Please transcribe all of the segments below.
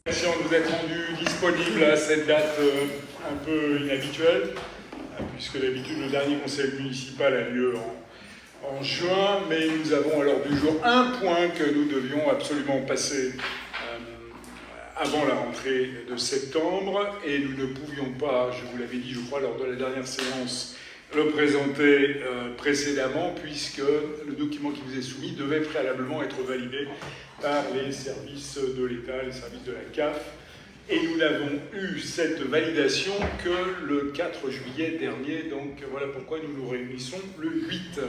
Merci de vous être rendu disponible à cette date un peu inhabituelle, puisque d'habitude le dernier conseil municipal a lieu en juin, mais nous avons à l'ordre du jour un point que nous devions absolument passer avant la rentrée de septembre, et nous ne pouvions pas, je vous l'avais dit je crois lors de la dernière séance, le présenter précédemment, puisque le document qui vous est soumis devait préalablement être validé par les services de l'État, les services de la CAF, et nous n'avons eu cette validation que le 4 juillet dernier, donc voilà pourquoi nous nous réunissons le 8.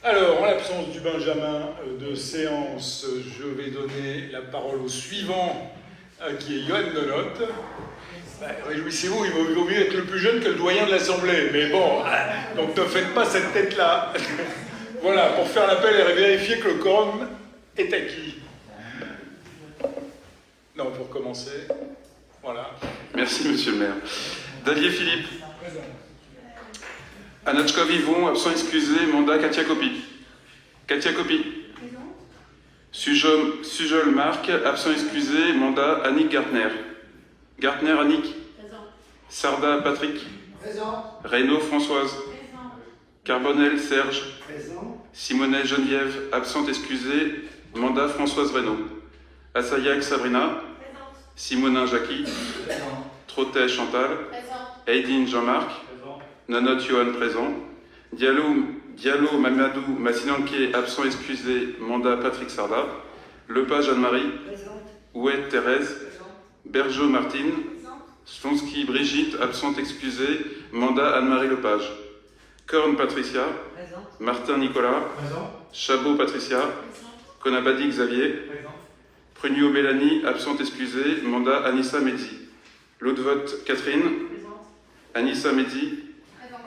Alors, en l'absence du Benjamin de séance, je vais donner la parole au suivant, qui est Johan Denotte. Réjouissez-vous, il vaut mieux être le plus jeune que le doyen de l'Assemblée, mais bon, donc ne faites pas cette tête-là. Voilà, pour faire l'appel et vérifier que le quorum est acquis. Non, pour commencer, voilà. Merci, monsieur le maire. Dallier Philippe. Présent. Anatchkov Yvon, absent excusé, mandat Katia Kopi. Katia Kopi. Présent. Sujol Marc, absent excusé, mandat Annick Gartner. Gartner Annick. Présent. Sarda Patrick. Présent. Reynaud Françoise. Présent. Carbonel Serge. Présent. Simonet Geneviève, absente excusée, mandat Françoise Reynaud. Assayac Sabrina. Présent. Simonin Jackie. Présent. Trottet Chantal. Présent. Aydin Jean-Marc. Présent. Nanot Johan présent. Diallo Mamadou Massinanké, absent excusé, mandat Patrick Sarda. Lepage Anne-Marie. Présent. Ouette Thérèse. Présent. Bergeau Martine. Présent. Slonsky Brigitte, absente excusée, mandat Anne-Marie Lepage. Korn Patricia. Présent. Martin Nicolas. Présent. Chabot Patricia. Présent. Konabadi Xavier. Présent. Prugno Mélanie, absente excusée, mandat Anissa Medzi. L'autre Catherine. Présente. Anissa Medzi. Présente.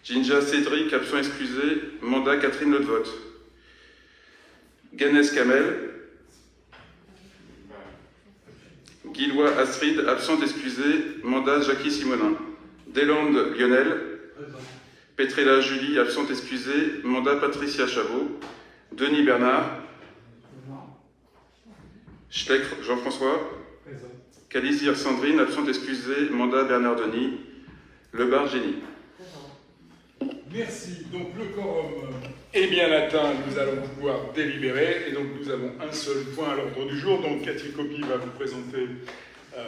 Jinja Cédric, absent excusé, mandat Catherine Lotvote. Ganès Kamel. Guillois Astrid, absente excusée, mandat Jackie Simonin. Deslandes Lionel. Présent. Petrella Julie, absente excusée, mandat Patricia Chabot. Denis Bernard. Schleck Jean-François. Présent. Calizir Sandrine, absente excusée, mandat Bernard Denis. Lebar Génie. Merci. Donc le quorum est bien atteint, nous allons pouvoir délibérer, et donc nous avons un seul point à l'ordre du jour. Donc Cathy Copy va vous présenter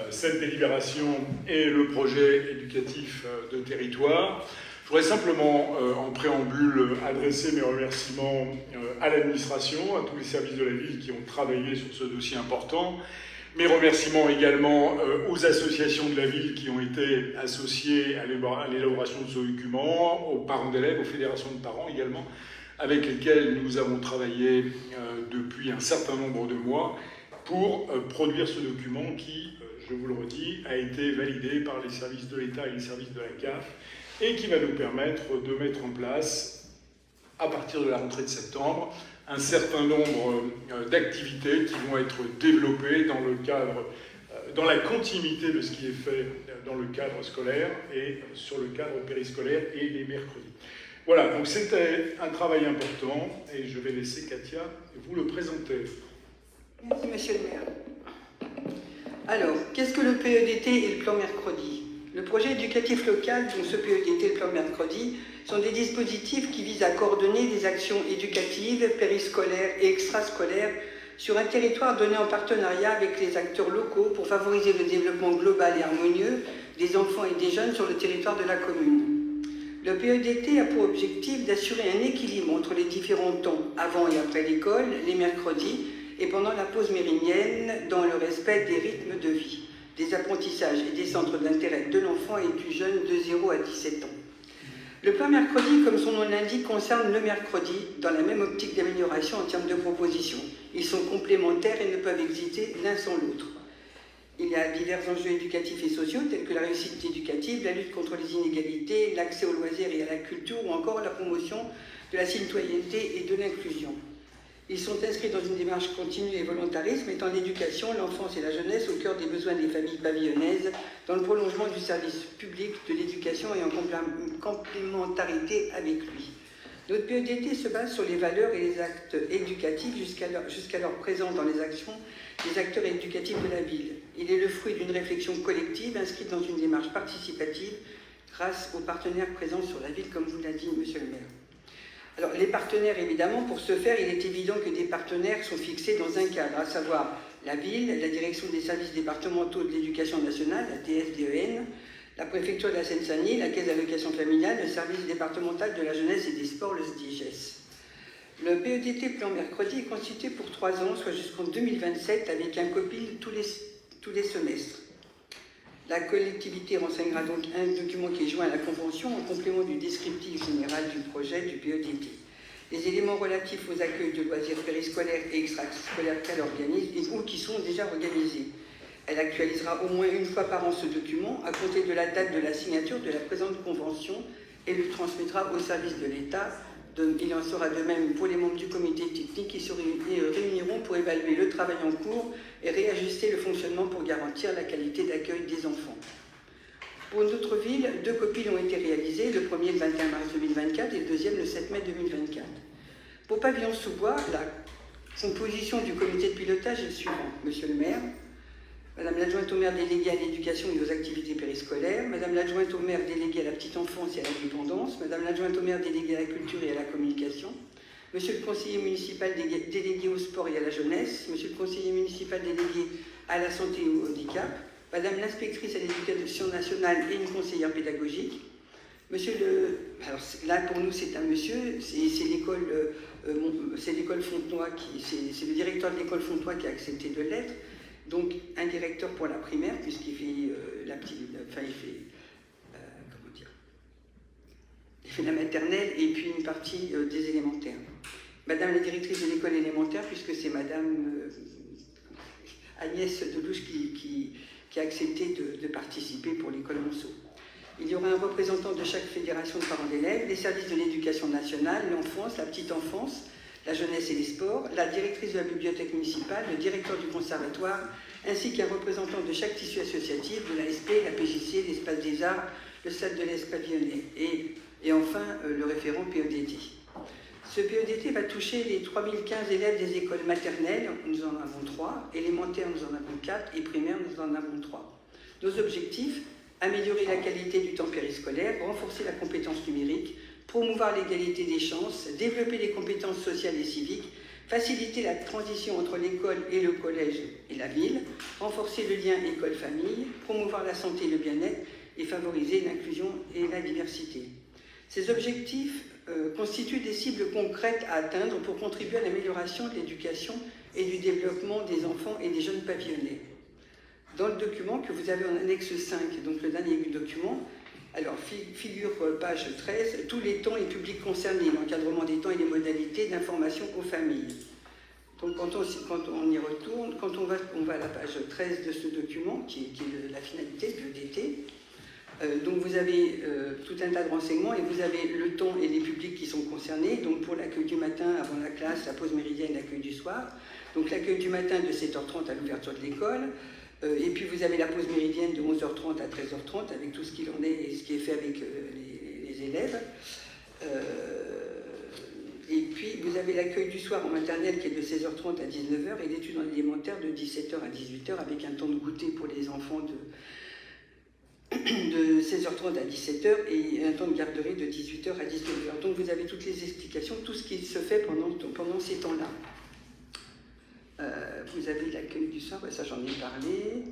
cette délibération et le projet éducatif de territoire. Je voudrais simplement, en préambule, adresser mes remerciements à l'administration, à tous les services de la ville qui ont travaillé sur ce dossier important. Mes remerciements également aux associations de la ville qui ont été associées à l'élaboration de ce document, aux parents d'élèves, aux fédérations de parents également, avec lesquels nous avons travaillé depuis un certain nombre de mois pour produire ce document qui, je vous le redis, a été validé par les services de l'État et les services de la CAF, et qui va nous permettre de mettre en place, à partir de la rentrée de septembre, un certain nombre d'activités qui vont être développées dans le cadre, dans la continuité de ce qui est fait dans le cadre scolaire et sur le cadre périscolaire et les mercredis. Voilà, donc c'était un travail important, et je vais laisser Katia vous le présenter. Merci, monsieur le maire. Alors, qu'est-ce que le PEDT et le plan mercredi ? Le projet éducatif local, donc ce PEDT et le plan mercredi, sont des dispositifs qui visent à coordonner des actions éducatives, périscolaires et extrascolaires sur un territoire donné en partenariat avec les acteurs locaux pour favoriser le développement global et harmonieux des enfants et des jeunes sur le territoire de la commune. Le PEDT a pour objectif d'assurer un équilibre entre les différents temps, avant et après l'école, les mercredis, et pendant la pause méridienne, dans le respect des rythmes de vie, des apprentissages et des centres d'intérêt de l'enfant et du jeune de 0 à 17 ans. Le plan mercredi, comme son nom l'indique, concerne le mercredi, dans la même optique d'amélioration en termes de propositions. Ils sont complémentaires et ne peuvent exister l'un sans l'autre. Il y a divers enjeux éducatifs et sociaux, tels que la réussite éducative, la lutte contre les inégalités, l'accès aux loisirs et à la culture, ou encore la promotion de la citoyenneté et de l'inclusion. Ils sont inscrits dans une démarche continue et volontariste, mettant l'éducation, l'enfance et la jeunesse au cœur des besoins des familles pavillonnaises, dans le prolongement du service public de l'éducation et en complémentarité avec lui. Notre PEDT se base sur les valeurs et les actes éducatifs jusqu'alors présents dans les actions des acteurs éducatifs de la ville. Il est le fruit d'une réflexion collective inscrite dans une démarche participative grâce aux partenaires présents sur la ville, comme vous l'a dit Monsieur le maire. Alors, les partenaires, évidemment, pour ce faire, il est évident que des partenaires sont fixés dans un cadre, à savoir la ville, la direction des services départementaux de l'éducation nationale, la DSDEN, la préfecture de la Seine-Saint-Denis, la caisse d'allocation familiale, le service départemental de la jeunesse et des sports, le SDIGES. Le PEDT plan mercredi est constitué pour 3 ans, soit jusqu'en 2027, avec un copil tous les semestres. La collectivité renseignera donc un document qui est joint à la convention en complément du descriptif général du projet du PEDT. Les éléments relatifs aux accueils de loisirs périscolaires et extrascolaires qu'elle organise ou qui sont déjà organisés. Elle actualisera au moins une fois par an ce document à compter de la date de la signature de la présente convention et le transmettra au service de l'État. Il en sera de même pour les membres du comité technique qui se réuniront pour évaluer le travail en cours et réajuster le fonctionnement pour garantir la qualité d'accueil des enfants. Pour notre ville, 2 copies ont été réalisées, le premier le 21 mars 2024 et le deuxième le 7 mai 2024. Pour Pavillon-sous-Bois, la composition du comité de pilotage est le suivant. Monsieur le maire, Madame l'adjointe au maire déléguée à l'éducation et aux activités périscolaires, Madame l'adjointe au maire déléguée à la petite enfance et à la dépendance, Madame l'adjointe au maire déléguée à la culture et à la communication, Monsieur le conseiller municipal délégué au sport et à la jeunesse, Monsieur le conseiller municipal délégué à la santé et au handicap, Madame l'inspectrice à l'éducation nationale et une conseillère pédagogique, Monsieur le... Alors là pour nous c'est un monsieur, c'est l'école Fontenoy, c'est le directeur de l'école Fontenoy qui a accepté de l'être. Donc un directeur pour la primaire, puisqu'il fait il fait la maternelle et puis une partie des élémentaires. Madame la directrice de l'école élémentaire, puisque c'est Madame Agnès Delouche qui a accepté de participer pour l'école Monceau. Il y aura un représentant de chaque fédération de parents d'élèves, les services de l'éducation nationale, l'enfance, la petite enfance, la jeunesse et les sports, la directrice de la bibliothèque municipale, le directeur du conservatoire, ainsi qu'un représentant de chaque tissu associatif, de l'ASP, la PJC, l'Espace des Arts, le Stade de l'Est pavillonné, et enfin le référent PEDT. Ce PEDT va toucher les 3015 élèves des écoles maternelles, nous en avons 3, élémentaires nous en avons 4, et primaires nous en avons 3. Nos objectifs, améliorer la qualité du temps périscolaire, renforcer la compétence numérique, promouvoir l'égalité des chances, développer les compétences sociales et civiques, faciliter la transition entre l'école et le collège et la ville, renforcer le lien école-famille, promouvoir la santé et le bien-être et favoriser l'inclusion et la diversité. Ces objectifs constituent des cibles concrètes à atteindre pour contribuer à l'amélioration de l'éducation et du développement des enfants et des jeunes pavillonnés. Dans le document que vous avez en annexe 5, donc le dernier document, alors, figure page 13, tous les temps et publics concernés, l'encadrement des temps et les modalités d'information aux familles. Donc, quand on y retourne, quand on va à la page 13 de ce document, qui est la finalité de l'EDT, donc vous avez tout un tas de renseignements et vous avez le temps et les publics qui sont concernés. Donc, pour l'accueil du matin avant la classe, la pause méridienne, l'accueil du soir. Donc, l'accueil du matin de 7h30 à l'ouverture de l'école. Et puis vous avez la pause méridienne de 11h30 à 13h30 avec tout ce qu'il en est et ce qui est fait avec les élèves. Et puis vous avez l'accueil du soir en maternelle qui est de 16h30 à 19h et l'étude en élémentaire de 17h à 18h avec un temps de goûter pour les enfants de 16h30 à 17h et un temps de garderie de 18h à 19h. Donc vous avez toutes les explications, tout ce qui se fait pendant ces temps-là. Vous avez l'accueil du soir, ça j'en ai parlé.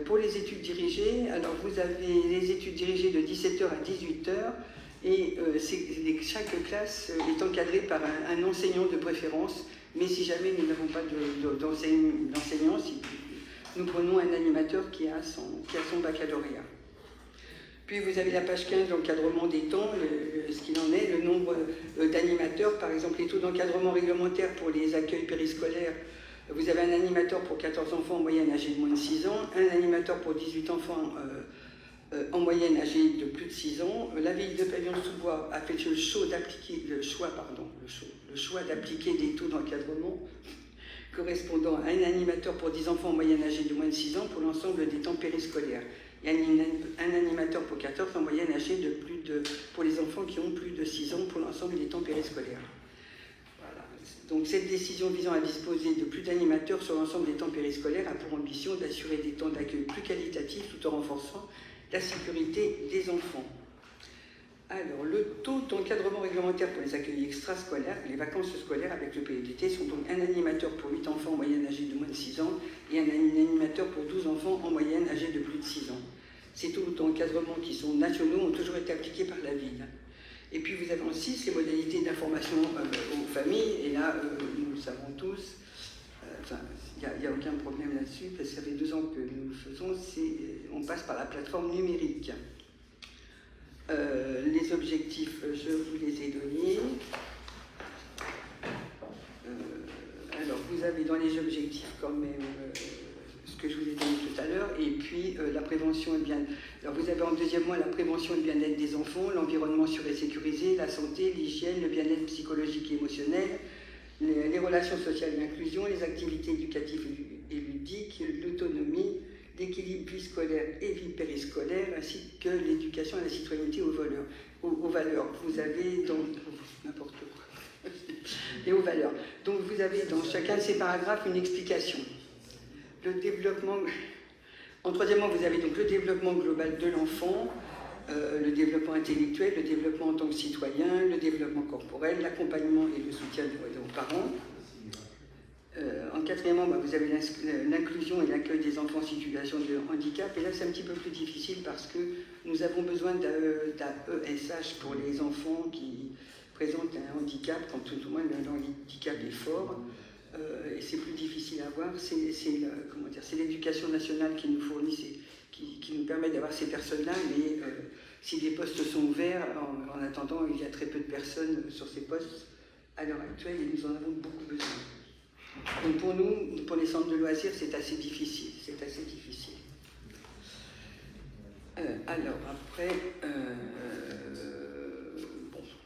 Pour les études dirigées, alors vous avez les études dirigées de 17h à 18h et chaque classe est encadrée par un enseignant de préférence, mais si jamais nous n'avons pas d'enseignant, nous prenons un animateur qui a son baccalauréat. Puis vous avez la page 15, l'encadrement des temps, ce qu'il en est, le nombre d'animateurs, par exemple les taux d'encadrement réglementaire pour les accueils périscolaires. Vous avez un animateur pour 14 enfants en moyenne âgés de moins de 6 ans, un animateur pour 18 enfants en moyenne âgés de plus de 6 ans. La ville de Pavillon-sous-Bois a fait le choix d'appliquer des taux d'encadrement correspondant à un animateur pour 10 enfants en moyenne âgés de moins de 6 ans pour l'ensemble des temps périscolaires. et un animateur pour 14 en moyenne âgé pour les enfants qui ont plus de 6 ans pour l'ensemble des temps périscolaires. Voilà. Donc cette décision visant à disposer de plus d'animateurs sur l'ensemble des temps périscolaires a pour ambition d'assurer des temps d'accueil plus qualitatifs tout en renforçant la sécurité des enfants. Alors, le taux d'encadrement réglementaire pour les accueils extrascolaires, les vacances scolaires avec le PEDT sont donc un animateur pour 8 enfants en moyenne âgés de moins de 6 ans et un animateur pour 12 enfants en moyenne âgés de plus de 6 ans. Ces taux d'encadrement qui sont nationaux ont toujours été appliqués par la ville. Et puis vous avez aussi ces modalités d'information aux familles, et là, nous le savons tous, il n'y a aucun problème là-dessus, parce que ça fait 2 ans que nous le faisons, on passe par la plateforme numérique. Les objectifs, je vous les ai donnés. Alors, vous avez dans les objectifs quand même ce que je vous ai donné tout à l'heure, et puis la prévention et le bien-être. Alors, vous avez en deuxième point la prévention et le bien-être des enfants, l'environnement sûr et sécurisé, la santé, l'hygiène, le bien-être psychologique et émotionnel, les relations sociales et l'inclusion, les activités éducatives et ludiques, l'autonomie, l'équilibre vie scolaire et vie périscolaire, ainsi que l'éducation à la citoyenneté aux valeurs. Vous avez donc n'importe quoi et aux valeurs. Donc vous avez dans chacun de ces paragraphes une explication. Le développement. En troisièmement, vous avez donc le développement global de l'enfant, le développement intellectuel, le développement en tant que citoyen, le développement corporel, l'accompagnement et le soutien aux parents. En quatrièmement, vous avez l'inclusion et l'accueil des enfants en situation de handicap. Et là, c'est un petit peu plus difficile parce que nous avons besoin d'AESH pour les enfants qui présentent un handicap, quand tout au moins le handicap est fort. Et c'est plus difficile à avoir. C'est l'éducation nationale qui nous fournit, qui nous permet d'avoir ces personnes-là. Mais si des postes sont ouverts, en attendant, il y a très peu de personnes sur ces postes à l'heure actuelle et nous en avons beaucoup besoin. Donc pour nous, pour les centres de loisirs, c'est assez difficile. Alors après,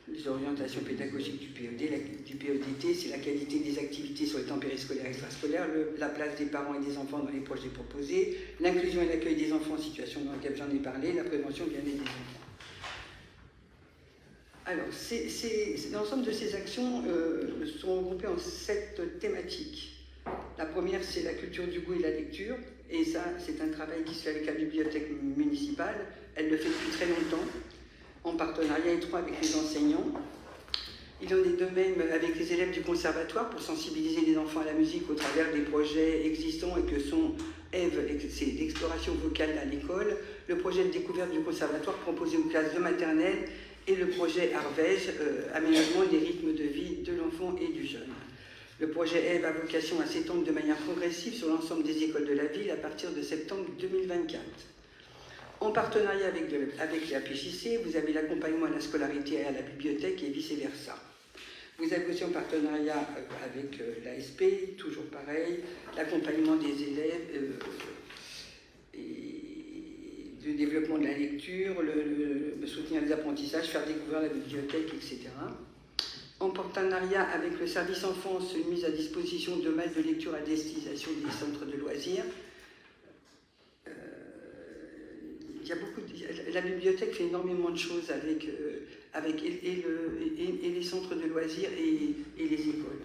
les orientations pédagogiques du PEDT, c'est la qualité des activités sur les temps périscolaires et extrascolaires, la place des parents et des enfants dans les projets proposés, l'inclusion et l'accueil des enfants en situation de handicap, j'en ai parlé, la prévention et le bien-être des enfants. Alors, l'ensemble de ces actions sont regroupées en 7 thématiques. La première, c'est la culture du goût et la lecture. Et ça, c'est un travail qui se fait avec la bibliothèque municipale. Elle le fait depuis très longtemps, en partenariat étroit avec les enseignants. Il en est de même avec les élèves du conservatoire pour sensibiliser les enfants à la musique au travers des projets existants et que sont EVE, c'est l'exploration vocale à l'école, le projet de découverte du conservatoire proposé aux classes de maternelle, et le projet Arvège, aménagement des rythmes de vie de l'enfant et du jeune. Le projet EVE a vocation à s'étendre de manière progressive sur l'ensemble des écoles de la ville à partir de septembre 2024. En partenariat avec la PJC, vous avez l'accompagnement à la scolarité et à la bibliothèque et vice-versa. Vous avez aussi en partenariat avec l'ASP, toujours pareil, l'accompagnement des élèves le développement de la lecture, le soutenir les apprentissages, faire découvrir la bibliothèque, etc. En partenariat avec le service enfance, une mise à disposition de malles de lecture à destination des centres de loisirs. La bibliothèque fait énormément de choses avec les centres de loisirs et les écoles.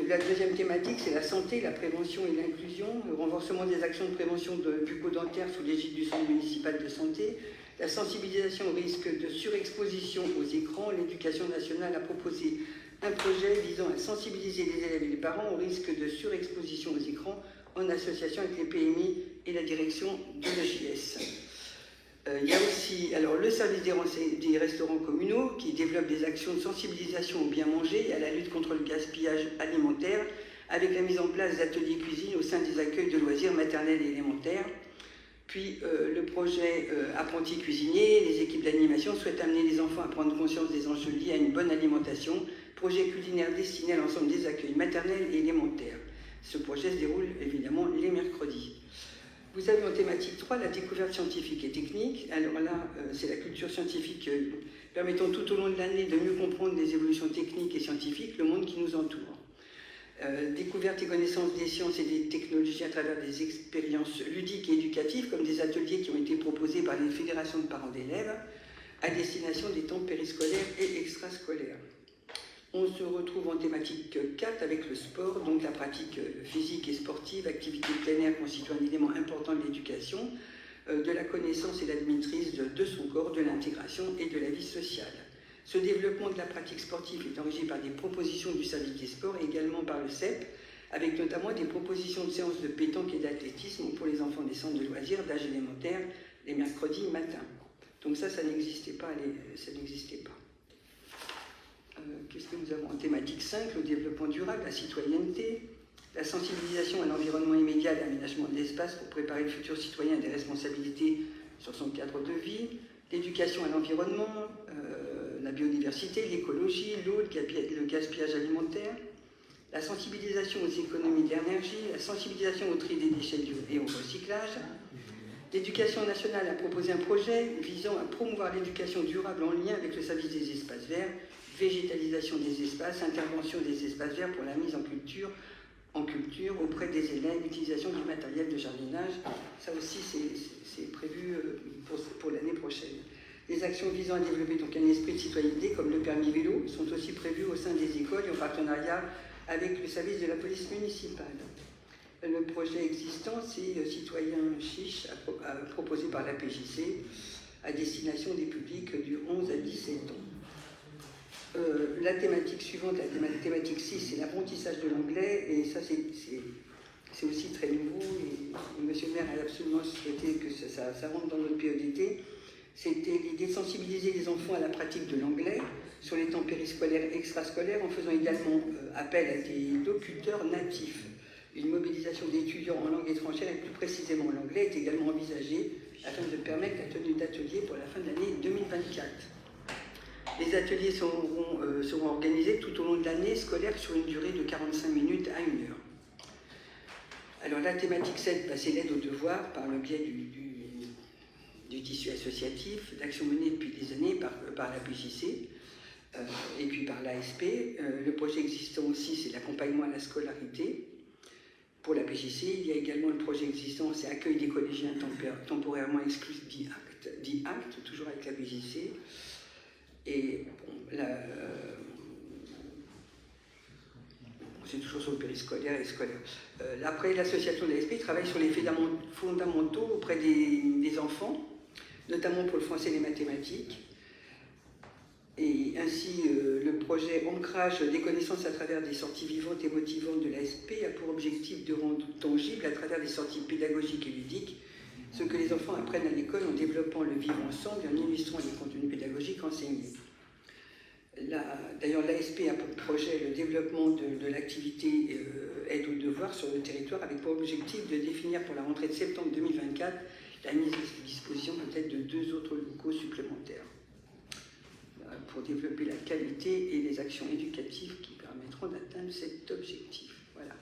La deuxième thématique, c'est la santé, la prévention et l'inclusion, le renforcement des actions de prévention bucco-dentaire sous l'égide du Centre municipal de santé, la sensibilisation au risque de surexposition aux écrans. L'éducation nationale a proposé un projet visant à sensibiliser les élèves et les parents au risque de surexposition aux écrans en association avec les PMI et la direction de l'EJS. Il y a aussi le service des restaurants communaux qui développe des actions de sensibilisation au bien manger et à la lutte contre le gaspillage alimentaire avec la mise en place d'ateliers cuisine au sein des accueils de loisirs maternels et élémentaires. Puis le projet Apprentis cuisiniers, les équipes d'animation souhaitent amener les enfants à prendre conscience des enjeux liés à une bonne alimentation. Projet culinaire destiné à l'ensemble des accueils maternels et élémentaires. Ce projet se déroule évidemment les mercredis. Vous avez en thématique 3 la découverte scientifique et technique. Alors là, c'est la culture scientifique permettant tout au long de l'année de mieux comprendre les évolutions techniques et scientifiques, le monde qui nous entoure. Découverte et connaissance des sciences et des technologies à travers des expériences ludiques et éducatives, comme des ateliers qui ont été proposés par les fédérations de parents d'élèves à destination des temps périscolaires et extrascolaires. On se retrouve en thématique 4 avec le sport, donc la pratique physique et sportive, activité plein air constitue un élément important de l'éducation, de la connaissance et de la maîtrise de son corps, de l'intégration et de la vie sociale. Ce développement de la pratique sportive est enrichi par des propositions du service des sports et également par le CEP, avec notamment des propositions de séances de pétanque et d'athlétisme pour les enfants des centres de loisirs d'âge élémentaire les mercredis matin. Donc ça n'existait pas. Qu'est-ce que nous avons en thématique 5? Le développement durable, la citoyenneté, la sensibilisation à l'environnement immédiat et l'aménagement de l'espace pour préparer le futur citoyen à des responsabilités sur son cadre de vie, l'éducation à l'environnement, la biodiversité, l'écologie, l'eau, le gaspillage alimentaire, la sensibilisation aux économies d'énergie, la sensibilisation au tri des déchets et au recyclage. L'éducation nationale a proposé un projet visant à promouvoir l'éducation durable en lien avec le service des espaces verts, végétalisation des espaces, intervention des espaces verts pour la mise en culture auprès des élèves, utilisation du matériel de jardinage. Ça aussi, c'est prévu pour l'année prochaine. Les actions visant à développer donc un esprit de citoyenneté, comme le permis vélo, sont aussi prévues au sein des écoles et en partenariat avec le service de la police municipale. Le projet existant, c'est Citoyen Chiche, proposé par la PJC, à destination des publics du 11 à 17 ans. La thématique suivante, la thématique 6, c'est l'apprentissage de l'anglais, et ça c'est aussi très nouveau, et M. le maire a absolument souhaité que ça rentre dans notre PEDT. C'était l'idée de sensibiliser les enfants à la pratique de l'anglais sur les temps périscolaires et extrascolaires, en faisant également appel à des locuteurs natifs. Une mobilisation d'étudiants en langue étrangère, et plus précisément l'anglais, est également envisagée afin de permettre la tenue d'ateliers pour la fin de l'année 2024. Les ateliers seront organisés tout au long de l'année scolaire sur une durée de 45 minutes à 1 heure. Alors la thématique 7, c'est l'aide aux devoirs par le biais du tissu associatif, d'actions menées depuis des années par la PJC et puis par l'ASP. Le projet existant aussi, c'est l'accompagnement à la scolarité pour la PJC. Il y a également le projet existant, c'est accueil des collégiens temporairement exclus, dit ACT, toujours avec la PJC. Et bon, c'est toujours sur le périscolaire et scolaire. Après, l'association de l'ASP travaille sur les fondamentaux auprès des enfants, notamment pour le français et les mathématiques. Et ainsi, le projet Ancrage des connaissances à travers des sorties vivantes et motivantes de l'ASP a pour objectif de rendre tangible, à travers des sorties pédagogiques et ludiques, ce que les enfants apprennent à l'école en développant le vivre ensemble et en illustrant les contenus pédagogiques enseignés. D'ailleurs, l'ASP a pour projet le développement de l'activité aide aux devoirs sur le territoire, avec pour objectif de définir pour la rentrée de septembre 2024 la mise à disposition peut-être de 2 autres locaux supplémentaires pour développer la qualité et les actions éducatives qui permettront d'atteindre cet objectif. Voilà.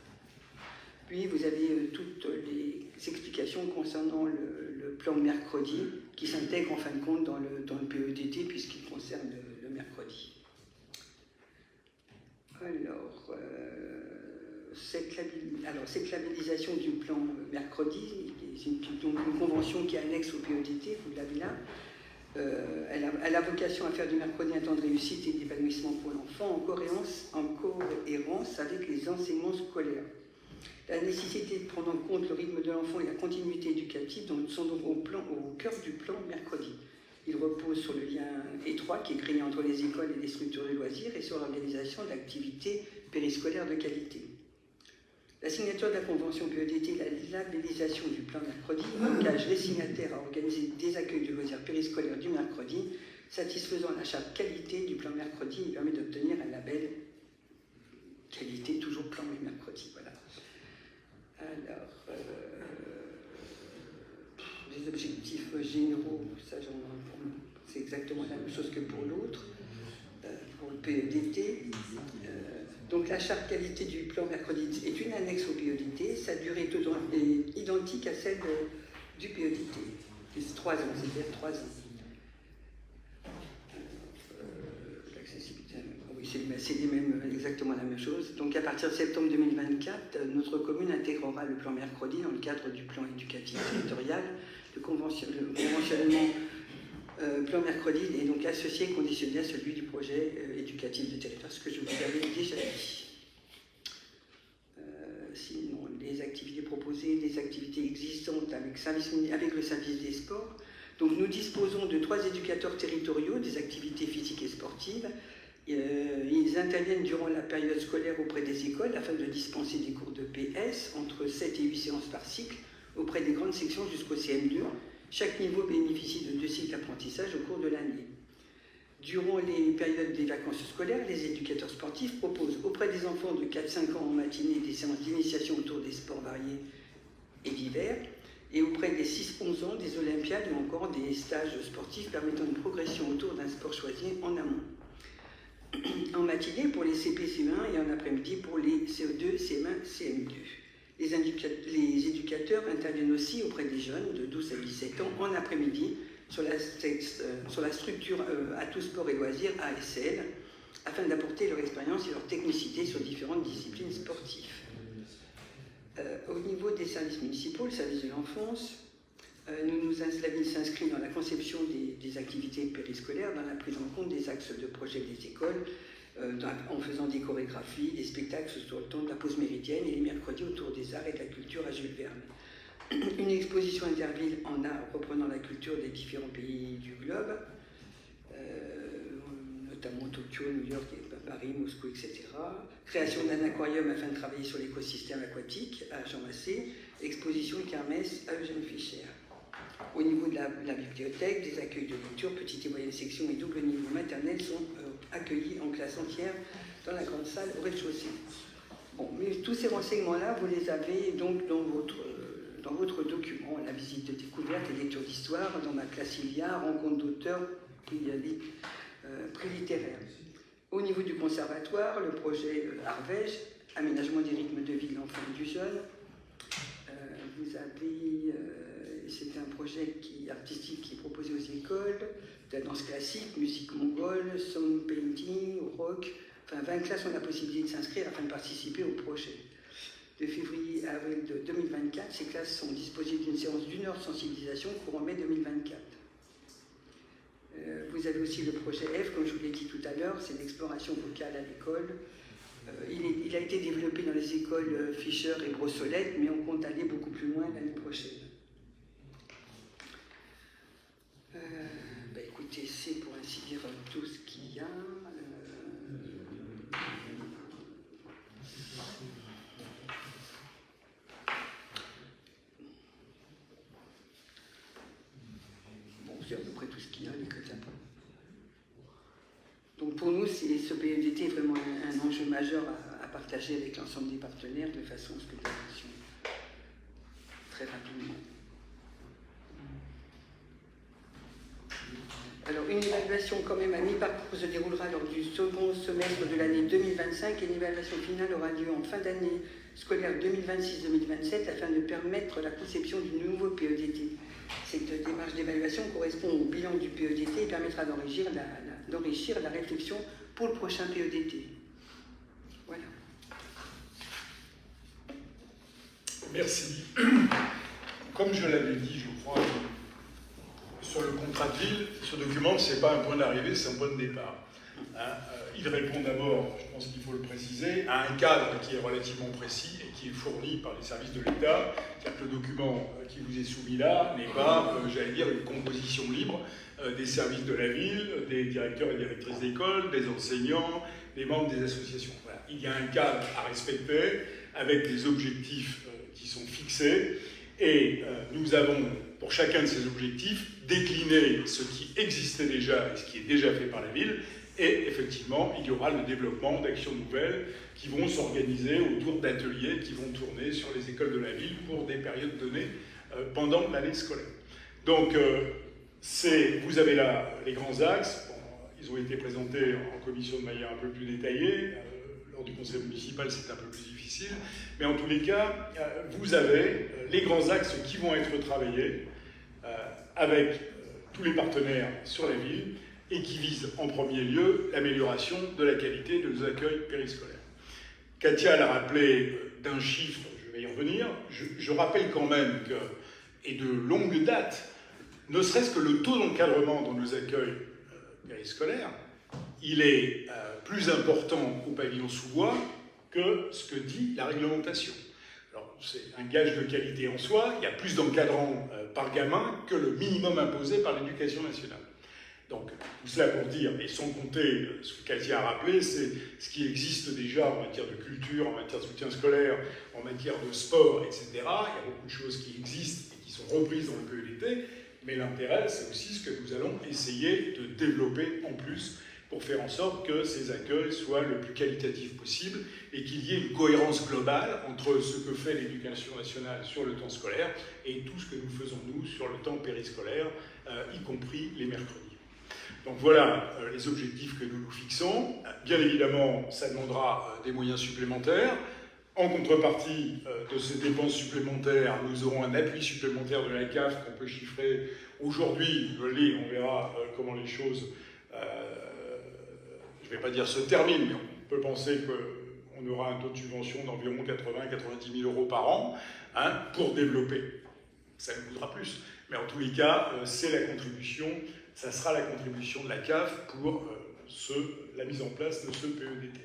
Puis vous avez toutes les explications concernant le plan mercredi qui s'intègre en fin de compte dans le PEDT puisqu'il concerne le mercredi. Alors, cette labellisation du plan mercredi, c'est une convention qui est annexe au PEDT, vous l'avez là. Elle a vocation à faire du mercredi un temps de réussite et d'épanouissement pour l'enfant en cohérence avec les enseignements scolaires. La nécessité de prendre en compte le rythme de l'enfant et la continuité éducative sont donc au cœur du plan mercredi. Il repose sur le lien étroit qui est créé entre les écoles et les structures de loisirs et sur l'organisation d'activités périscolaires de qualité. La signature de la convention PEDT et la labellisation du plan mercredi engage les signataires à organiser des accueils de loisirs périscolaires du mercredi, satisfaisant la charte qualité du plan mercredi et permet d'obtenir un label qualité, toujours plan mercredi. Voilà. Alors, les objectifs généraux, ça c'est exactement la même chose que pour l'autre, pour le PEDT. Donc la charte qualité du plan mercredi est une annexe au PEDT, sa durée est identique à celle du PEDT. C'est 3 ans, c'est-à-dire 3 ans. L'accessibilité, oui, c'est exactement la même chose. Donc à partir de septembre 2024, notre commune intégrera le plan Mercredi dans le cadre du plan éducatif territorial. Le conventionnement plan Mercredi est donc associé et conditionné à celui du projet éducatif de territoire, ce que je vous avais déjà dit. Sinon, les activités proposées, les activités existantes avec le service des sports. Donc nous disposons de 3 éducateurs territoriaux des activités physiques et sportives. Ils interviennent durant la période scolaire auprès des écoles afin de dispenser des cours de PS entre 7 et 8 séances par cycle auprès des grandes sections jusqu'au CM2. Chaque niveau bénéficie de 2 cycles d'apprentissage au cours de l'année. Durant les périodes des vacances scolaires, les éducateurs sportifs proposent auprès des enfants de 4-5 ans en matinée des séances d'initiation autour des sports variés et divers, et auprès des 6-11 ans des olympiades ou encore des stages sportifs permettant une progression autour d'un sport choisi en amont. En matinée pour les CP, CE1 et en après-midi pour les CE2, CM1, CM2. Les éducateurs interviennent aussi auprès des jeunes de 12 à 17 ans en après-midi sur la structure à tout sport et loisirs ASL afin d'apporter leur expérience et leur technicité sur différentes disciplines sportives. Au niveau des services municipaux, le service de l'enfance, l'AVIL s'inscrit dans la conception des activités périscolaires, dans la prise en compte des axes de projet des écoles, en faisant des chorégraphies, des spectacles sur le temps de la pause méridienne et les mercredis autour des arts et de la culture à Jules Verne. Une exposition interville en art reprenant la culture des différents pays du globe, notamment Tokyo, New York, Paris, Moscou, etc. Création d'un aquarium afin de travailler sur l'écosystème aquatique à Jean Massé, exposition kermesse à Eugène Fischer. Au niveau de la bibliothèque, des accueils de lecture, petite et moyenne section et double niveau maternel sont accueillis en classe entière dans la grande salle au rez-de-chaussée. Bon, mais tous ces renseignements-là, vous les avez donc dans votre document, la visite de découverte et lecture d'histoire, dans ma classe Ilia, rencontre d'auteurs, prix littéraire. Au niveau du conservatoire, le projet Arvège, aménagement des rythmes de vie de l'enfant et du jeune. Vous avez, c'est un projet artistique qui est proposé aux écoles, de la danse classique, musique mongole, sound painting, rock. Enfin, 20 classes ont la possibilité de s'inscrire afin de participer au projet. De février à avril de 2024, ces classes sont disposées d'une séance d'1 heure de sensibilisation courant mai 2024. Vous avez aussi le projet F, comme je vous l'ai dit tout à l'heure, c'est l'exploration vocale à l'école. Il a été développé dans les écoles Fischer et Brossolette, mais on compte aller beaucoup plus loin l'année prochaine. Écoutez, c'est pour ainsi dire tout ce qu'il y a. C'est à peu près tout ce qu'il y a, les quotas. Donc pour nous, ce PEDT est vraiment un enjeu majeur à partager avec l'ensemble des partenaires de façon à ce que nous avancions très rapidement. Alors une évaluation quand même à mi-parcours se déroulera lors du second semestre de l'année 2025 et une évaluation finale aura lieu en fin d'année scolaire 2026-2027 afin de permettre la conception du nouveau PEDT. Cette démarche d'évaluation correspond au bilan du PEDT et permettra d'enrichir la réflexion pour le prochain PEDT. Voilà. Merci. Comme je l'avais dit, je crois, sur le contrat de ville, ce document, ce n'est pas un point d'arrivée, c'est un point de départ. Il répond d'abord, je pense qu'il faut le préciser, à un cadre qui est relativement précis et qui est fourni par les services de l'État. C'est-à-dire que le document qui vous est soumis là n'est pas, j'allais dire, une composition libre des services de la ville, des directeurs et directrices d'école, des enseignants, des membres des associations. Voilà. Il y a un cadre à respecter avec des objectifs qui sont fixés et nous avons, pour chacun de ces objectifs, décliné ce qui existait déjà et ce qui est déjà fait par la ville. Et effectivement, il y aura le développement d'actions nouvelles qui vont s'organiser autour d'ateliers qui vont tourner sur les écoles de la ville pour des périodes données pendant l'année scolaire. Donc, vous avez là les grands axes. Bon, ils ont été présentés en commission de manière un peu plus détaillée. Lors du conseil municipal, c'est un peu plus difficile. Mais en tous les cas, vous avez les grands axes qui vont être travaillés avec tous les partenaires sur la ville. et qui vise en premier lieu l'amélioration de la qualité de nos accueils périscolaires. Katia l'a rappelé d'un chiffre, je vais y revenir, je rappelle quand même que, et de longue date, ne serait-ce que le taux d'encadrement dans nos accueils périscolaires, il est plus important au pavillon sous bois que ce que dit la réglementation. Alors, c'est un gage de qualité en soi, il y a plus d'encadrants par gamin que le minimum imposé par l'éducation nationale. Donc, tout cela pour dire, et sans compter ce que Katia a rappelé, c'est ce qui existe déjà en matière de culture, en matière de soutien scolaire, en matière de sport, etc. Il y a beaucoup de choses qui existent et qui sont reprises dans le PEDT, mais l'intérêt, c'est aussi ce que nous allons essayer de développer en plus pour faire en sorte que ces accueils soient le plus qualitatifs possible et qu'il y ait une cohérence globale entre ce que fait l'éducation nationale sur le temps scolaire et tout ce que nous faisons nous sur le temps périscolaire, y compris les mercredis. Donc voilà les objectifs que nous nous fixons. Bien évidemment, ça demandera des moyens supplémentaires. En contrepartie de ces dépenses supplémentaires, nous aurons un appui supplémentaire de la CAF qu'on peut chiffrer aujourd'hui. On verra comment les choses, je ne vais pas dire se terminent, mais on peut penser qu'on aura un taux de subvention d'environ 80-90 000 € par an pour développer. Ça nous coûtera plus. Mais en tous les cas, c'est la contribution, ça sera la contribution de la CAF pour la mise en place de ce PEDT.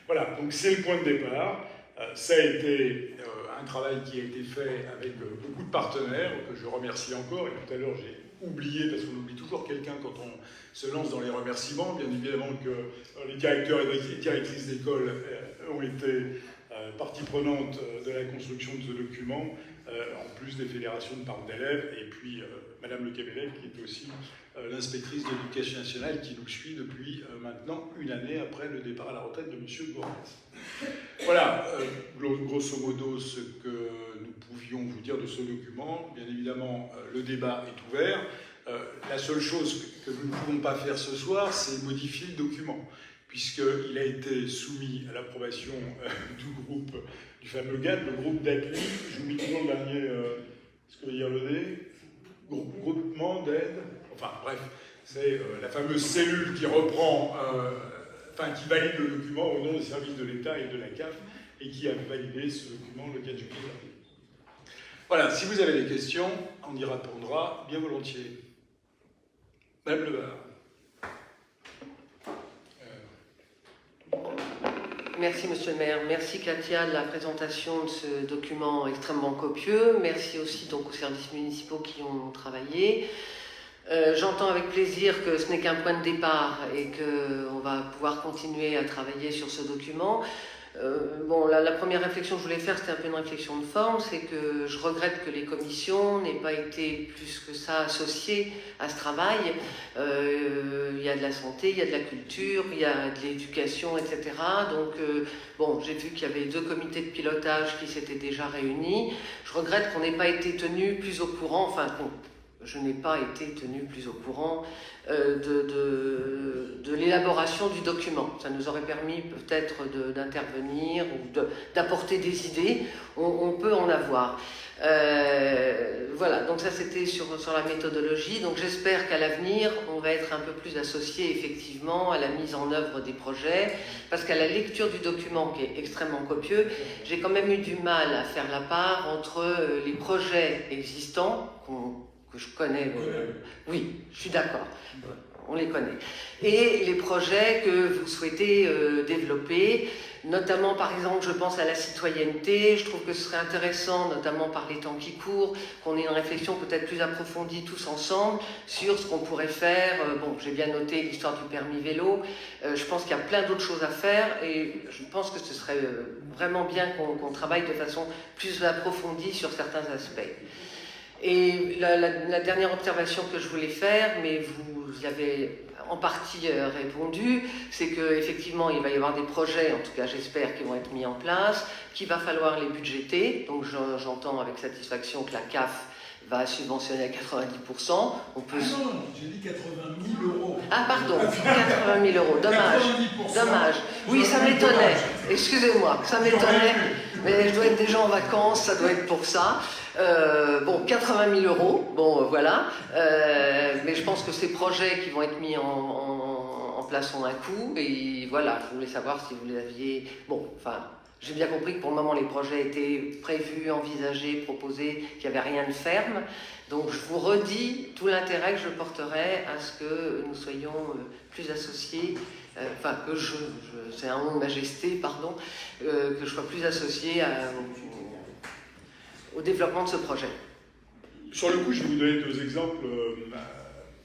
Voilà, donc c'est le point de départ. Ça a été un travail qui a été fait avec beaucoup de partenaires, que je remercie encore. Et tout à l'heure, j'ai oublié, parce qu'on oublie toujours quelqu'un quand on se lance dans les remerciements. Bien évidemment que les directeurs et les directrices d'école ont été partie prenante de la construction de ce document, en plus des fédérations de parents d'élèves, et puis Madame Le Cabellec, qui est aussi l'inspectrice de l'éducation nationale, qui nous suit depuis maintenant une année après le départ à la retraite de M. Borès. Voilà, grosso modo, ce que nous pouvions vous dire de ce document. Bien évidemment, le débat est ouvert. La seule chose que nous ne pouvons pas faire ce soir, c'est modifier le document, puisqu'il a été soumis à l'approbation du groupe, du fameux GAD, le groupe d'appui, j'oublie toujours le dernier, ce que veut dire le D, groupement d'aide, enfin bref, c'est la fameuse cellule qui reprend, qui valide le document au nom des services de l'État et de la CAF, et qui a validé ce document le 4 juillet. Voilà, si vous avez des questions, on y répondra bien volontiers. Madame Lebar. Merci Monsieur le maire, merci Katia de la présentation de ce document extrêmement copieux, merci aussi donc aux services municipaux qui ont travaillé. J'entends avec plaisir que ce n'est qu'un point de départ et qu'on va pouvoir continuer à travailler sur ce document. La première réflexion que je voulais faire, c'était un peu une réflexion de forme, c'est que je regrette que les commissions n'aient pas été plus que ça associées à ce travail. Il y a de la santé, il y a de la culture, il y a de l'éducation, etc. Donc, j'ai vu qu'il y avait 2 comités de pilotage qui s'étaient déjà réunis. Je regrette qu'on n'ait pas été tenu plus au courant, je n'ai pas été tenu plus au courant de l'élaboration du document. Ça nous aurait permis peut-être d'intervenir ou d'apporter des idées. On peut en avoir. Voilà, donc ça c'était sur la méthodologie. Donc j'espère qu'à l'avenir, on va être un peu plus associé effectivement à la mise en œuvre des projets, parce qu'à la lecture du document, qui est extrêmement copieux, j'ai quand même eu du mal à faire la part entre les projets existants, que je connais, oui, je suis d'accord, on les connaît, et les projets que vous souhaitez développer, notamment par exemple, je pense à la citoyenneté. Je trouve que ce serait intéressant, notamment par les temps qui courent, qu'on ait une réflexion peut-être plus approfondie tous ensemble sur ce qu'on pourrait faire. J'ai bien noté l'histoire du permis vélo, je pense qu'il y a plein d'autres choses à faire et je pense que ce serait vraiment bien qu'on travaille de façon plus approfondie sur certains aspects. Et la dernière observation que je voulais faire, mais vous y avez en partie répondu, c'est qu'effectivement il va y avoir des projets, en tout cas j'espère, qui vont être mis en place, qu'il va falloir les budgéter. Donc j'entends avec satisfaction que la CAF va subventionner à 90%. On peut... Ah non, j'ai dit 80 000 euros. Ah pardon, 80 000 euros, dommage. 90%. Dommage. Oui, ça m'étonnait. Excusez-moi, ça m'étonnait. Mais je dois être déjà en vacances, ça doit être pour ça. Bon, 80 000 euros, bon, voilà. Mais je pense que ces projets qui vont être mis en place ont un coût. Et voilà, je voulais savoir si vous les aviez... Bon, enfin, j'ai bien compris que pour le moment, les projets étaient prévus, envisagés, proposés, qu'il n'y avait rien de ferme. Donc, je vous redis tout l'intérêt que je porterai à ce que nous soyons plus associés, enfin, que c'est un mot de majesté, pardon, que je sois plus associé au développement de ce projet. Sur le coup, je vais vous donner deux exemples.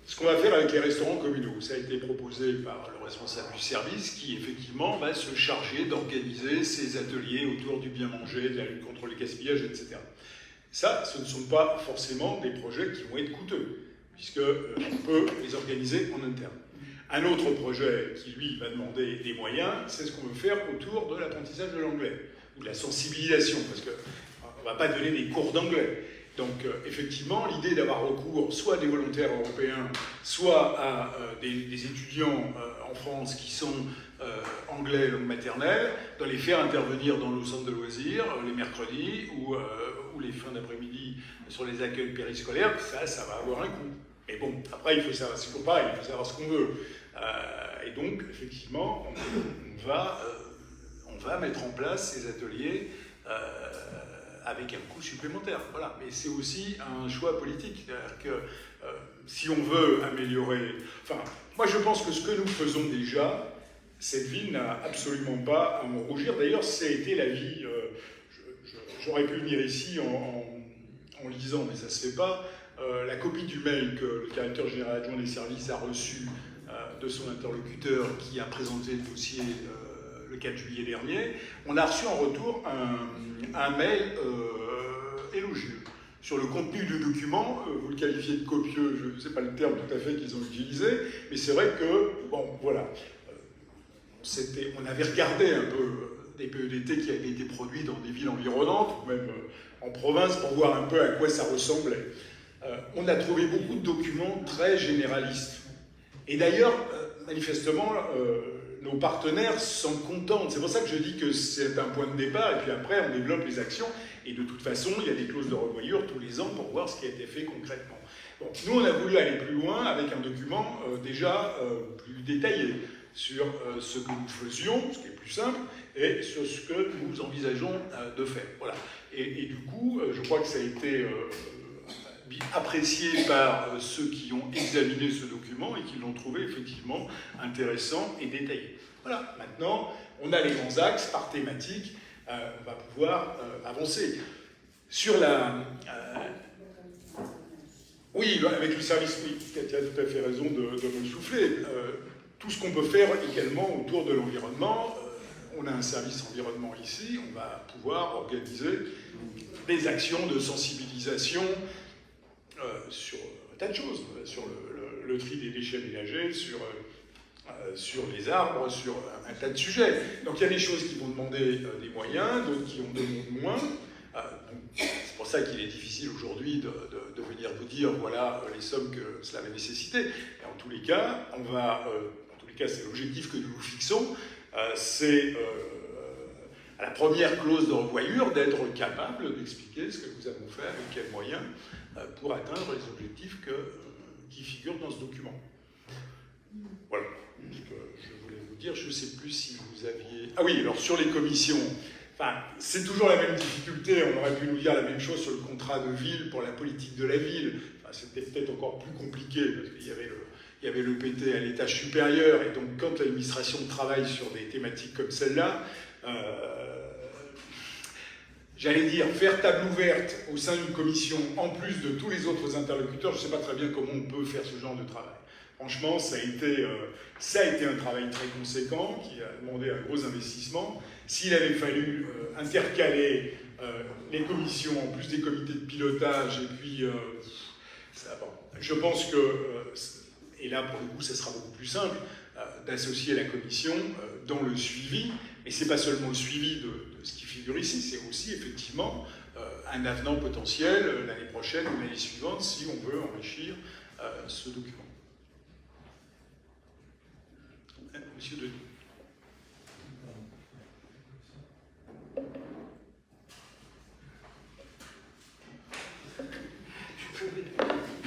Ce qu'on va faire avec les restaurants communaux, ça a été proposé par le responsable du service qui, effectivement, va se charger d'organiser ces ateliers autour du bien manger, de la lutte contre le gaspillage, etc. Ça, ce ne sont pas forcément des projets qui vont être coûteux, puisqu'on peut les organiser en interne. Un autre projet qui, lui, va demander des moyens, c'est ce qu'on veut faire autour de l'apprentissage de l'anglais, ou de la sensibilisation, parce qu'on ne va pas donner des cours d'anglais. Donc, effectivement, l'idée d'avoir recours soit à des volontaires européens, soit à des étudiants en France qui sont anglais langue maternelle, de les faire intervenir dans nos centres de loisirs les mercredis ou les fins d'après-midi sur les accueils périscolaires, ça va avoir un coût. Mais bon, après, il faut savoir, c'est toujours pareil, il faut savoir ce qu'on veut. Et donc, effectivement, on va mettre en place ces ateliers avec un coût supplémentaire. Voilà. Mais c'est aussi un choix politique. C'est-à-dire que si on veut améliorer... Enfin, moi je pense que ce que nous faisons déjà, cette ville n'a absolument pas à en rougir. D'ailleurs, ça a été la vie... J'aurais pu venir ici en lisant, mais ça ne se fait pas, la copie du mail que le directeur général adjoint des services a reçu de son interlocuteur qui a présenté le dossier le 4 juillet dernier. On a reçu en retour un mail élogieux. Sur le contenu du document, vous le qualifiez de copieux, je ne sais pas le terme tout à fait qu'ils ont utilisé, mais c'est vrai que, bon, voilà, on avait regardé un peu des PEDT qui avaient été produits dans des villes environnantes, ou même en province, pour voir un peu à quoi ça ressemblait. On a trouvé beaucoup de documents très généralistes. Et d'ailleurs, manifestement, nos partenaires s'en contentent. C'est pour ça que je dis que c'est un point de départ, et puis après, on développe les actions. Et de toute façon, il y a des clauses de revoyure tous les ans pour voir ce qui a été fait concrètement. Bon, nous, on a voulu aller plus loin avec un document déjà plus détaillé sur ce que nous faisions, ce qui est plus simple, et sur ce que nous envisageons de faire. Voilà. Et du coup, je crois que ça a été apprécié par ceux qui ont examiné ce document et qui l'ont trouvé effectivement intéressant et détaillé. Voilà. Maintenant, on a les grands axes par thématique. On va pouvoir avancer. Sur la... oui, avec le service, oui, tu as tout à fait raison de me souffler. Tout ce qu'on peut faire également autour de l'environnement, on a un service environnement ici, on va pouvoir organiser des actions de sensibilisation sur un tas de choses, sur le tri des déchets ménagers, sur les arbres, sur un tas de sujets. Donc il y a des choses qui vont demander des moyens, d'autres qui en demandent moins. C'est pour ça qu'il est difficile aujourd'hui de venir vous dire voilà les sommes que cela va nécessiter. Et en tous les cas, c'est l'objectif que nous nous fixons, c'est à la première clause de revoyure d'être capable d'expliquer ce que nous avons fait, avec quels moyens, pour atteindre les objectifs qui figurent dans ce document. Voilà. Ce que je voulais vous dire, je ne sais plus si vous aviez... Ah oui, alors sur les commissions, enfin, c'est toujours la même difficulté, on aurait pu nous dire la même chose sur le contrat de ville pour la politique de la ville, enfin, c'était peut-être encore plus compliqué, parce qu'il y avait le PT à l'étage supérieur, et donc quand l'administration travaille sur des thématiques comme celle-là, j'allais dire, faire table ouverte au sein d'une commission, en plus de tous les autres interlocuteurs, je ne sais pas très bien comment on peut faire ce genre de travail. Franchement, ça a été un travail très conséquent qui a demandé un gros investissement. S'il avait fallu intercaler les commissions en plus des comités de pilotage, et puis je pense que, et là pour le coup ça sera beaucoup plus simple, d'associer la commission dans le suivi, et c'est pas seulement le suivi de ce qui figure ici. C'est aussi effectivement un avenant potentiel l'année prochaine ou l'année suivante si on veut enrichir ce document. Monsieur Denis.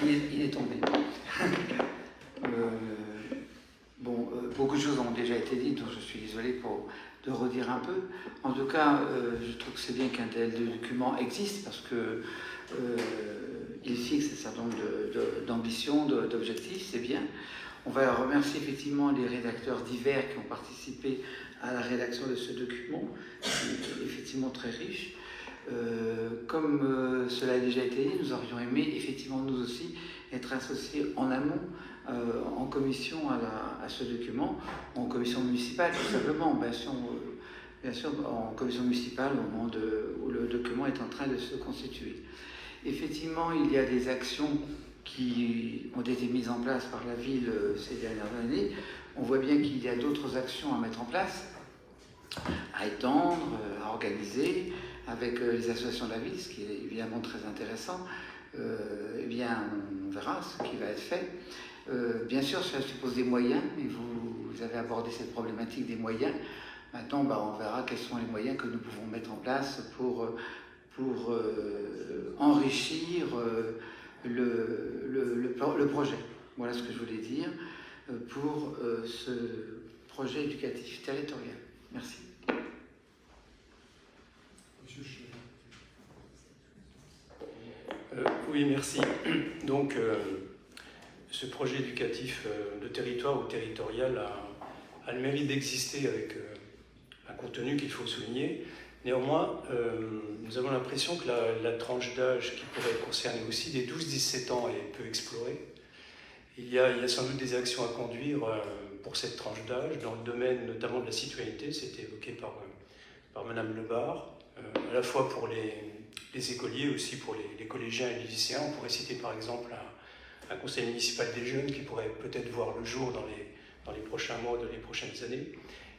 Il est tombé. Beaucoup de choses ont déjà été dites, donc je suis désolé de redire un peu. En tout cas, je trouve que c'est bien qu'un tel document existe parce que il fixe un certain nombre d'ambitions, d'objectifs, c'est bien. On va remercier effectivement les rédacteurs divers qui ont participé à la rédaction de ce document, qui est effectivement très riche. Comme cela a déjà été dit, nous aurions aimé effectivement nous aussi être associés en amont, en commission à ce document, en commission municipale tout simplement, bien sûr en commission municipale au moment où le document est en train de se constituer. Effectivement, il y a des actions qui ont été mises en place par la ville ces dernières années. On voit bien qu'il y a d'autres actions à mettre en place, à étendre, à organiser, avec les associations de la ville, ce qui est évidemment très intéressant. Eh bien, on verra ce qui va être fait. Bien sûr, cela suppose des moyens, et vous avez abordé cette problématique des moyens. Maintenant, on verra quels sont les moyens que nous pouvons mettre en place pour enrichir le projet. Voilà ce que je voulais dire pour ce projet éducatif territorial. Merci. Oui, merci. Donc, ce projet éducatif de territoire ou territorial a le mérite d'exister avec un contenu qu'il faut souligner. Néanmoins, nous avons l'impression que la tranche d'âge qui pourrait concerner aussi des 12-17 ans est peu explorée. Il y a sans doute des actions à conduire pour cette tranche d'âge, dans le domaine notamment de la citoyenneté, c'était évoqué par Madame Lebar, à la fois pour les écoliers, aussi pour les collégiens et les lycéens. On pourrait citer par exemple un conseil municipal des jeunes qui pourrait peut-être voir le jour dans les prochains mois, dans les prochaines années.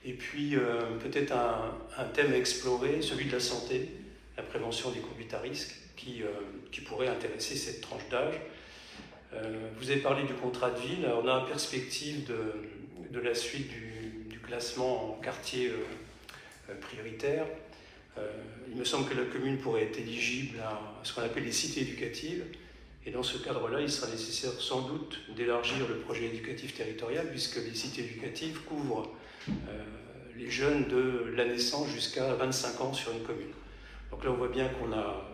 Et puis peut-être un thème à explorer, celui de la santé, la prévention des conduites à risque, qui pourrait intéresser cette tranche d'âge. Vous avez parlé du contrat de ville. Alors, on a en perspective de la suite du classement en quartier prioritaire. Il me semble que la commune pourrait être éligible à ce qu'on appelle les cités éducatives. Et dans ce cadre-là, il sera nécessaire sans doute d'élargir le projet éducatif territorial, puisque les cités éducatives couvrent les jeunes de la naissance jusqu'à 25 ans sur une commune. Donc là, on voit bien qu'on a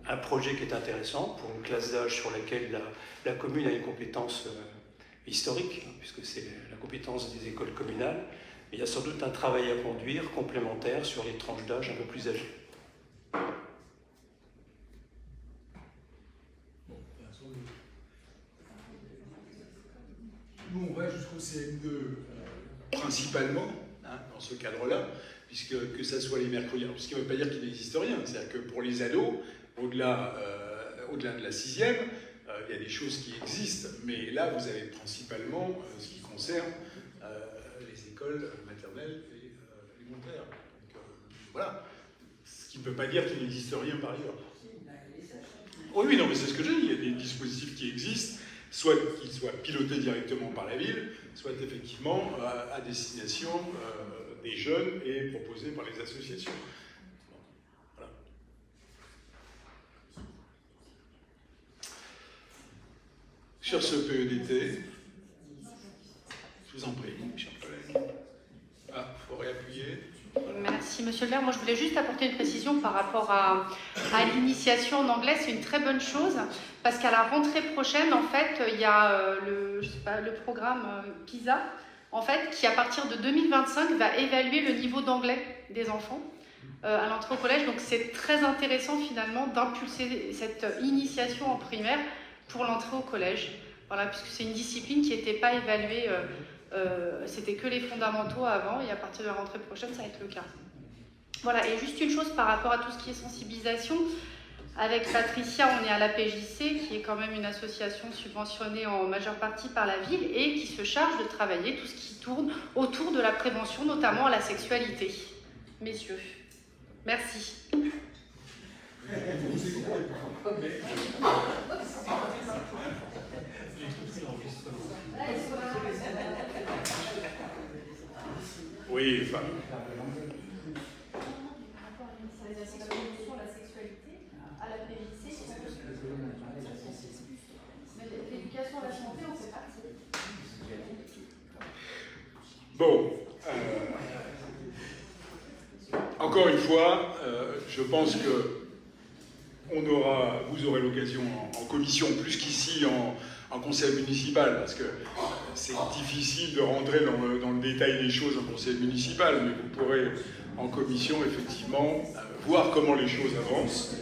un projet qui est intéressant pour une classe d'âge sur laquelle la commune a une compétence historique, puisque c'est la compétence des écoles communales. Mais il y a sans doute un travail à conduire complémentaire sur les tranches d'âge un peu plus âgées. Nous, on va jusqu'au CM2. Principalement, dans ce cadre-là, puisque que ça soit les mercredis, alors, ce qui ne veut pas dire qu'il n'existe rien, c'est-à-dire que pour les ados, au-delà de la 6e, il y a des choses qui existent, mais là, vous avez principalement ce qui concerne les écoles maternelles et élémentaires. Donc, voilà. Ce qui ne peut pas dire qu'il n'existe rien par ailleurs. Oui, non, mais c'est ce que j'ai dit. Il y a des dispositifs qui existent, soit qu'ils soient pilotés directement par la ville, soit effectivement à destination des jeunes et proposés par les associations. Voilà. Sur ce PEDT, je vous en prie, chers collègues. Ah, il faut réappuyer. Merci Monsieur le maire. Moi je voulais juste apporter une précision par rapport à l'initiation en anglais. C'est une très bonne chose parce qu'à la rentrée prochaine, en fait, il y a le programme PISA, en fait, qui à partir de 2025 va évaluer le niveau d'anglais des enfants à l'entrée au collège. Donc c'est très intéressant finalement d'impulser cette initiation en primaire pour l'entrée au collège. Voilà, puisque c'est une discipline qui n'était pas évaluée. C'était que les fondamentaux avant, et à partir de la rentrée prochaine, ça va être le cas. Voilà, et juste une chose par rapport à tout ce qui est sensibilisation. Avec Patricia, on est à la PJC, qui est quand même une association subventionnée en majeure partie par la ville et qui se charge de travailler tout ce qui tourne autour de la prévention, notamment à la sexualité. Messieurs. Merci. Oui, enfin... L'éducation à la santé, on fait partie. Bon, encore une fois, je pense que vous aurez l'occasion en commission, plus qu'ici en conseil municipal, parce que c'est difficile de rentrer dans le détail des choses en conseil municipal, mais vous pourrez en commission effectivement voir comment les choses avancent.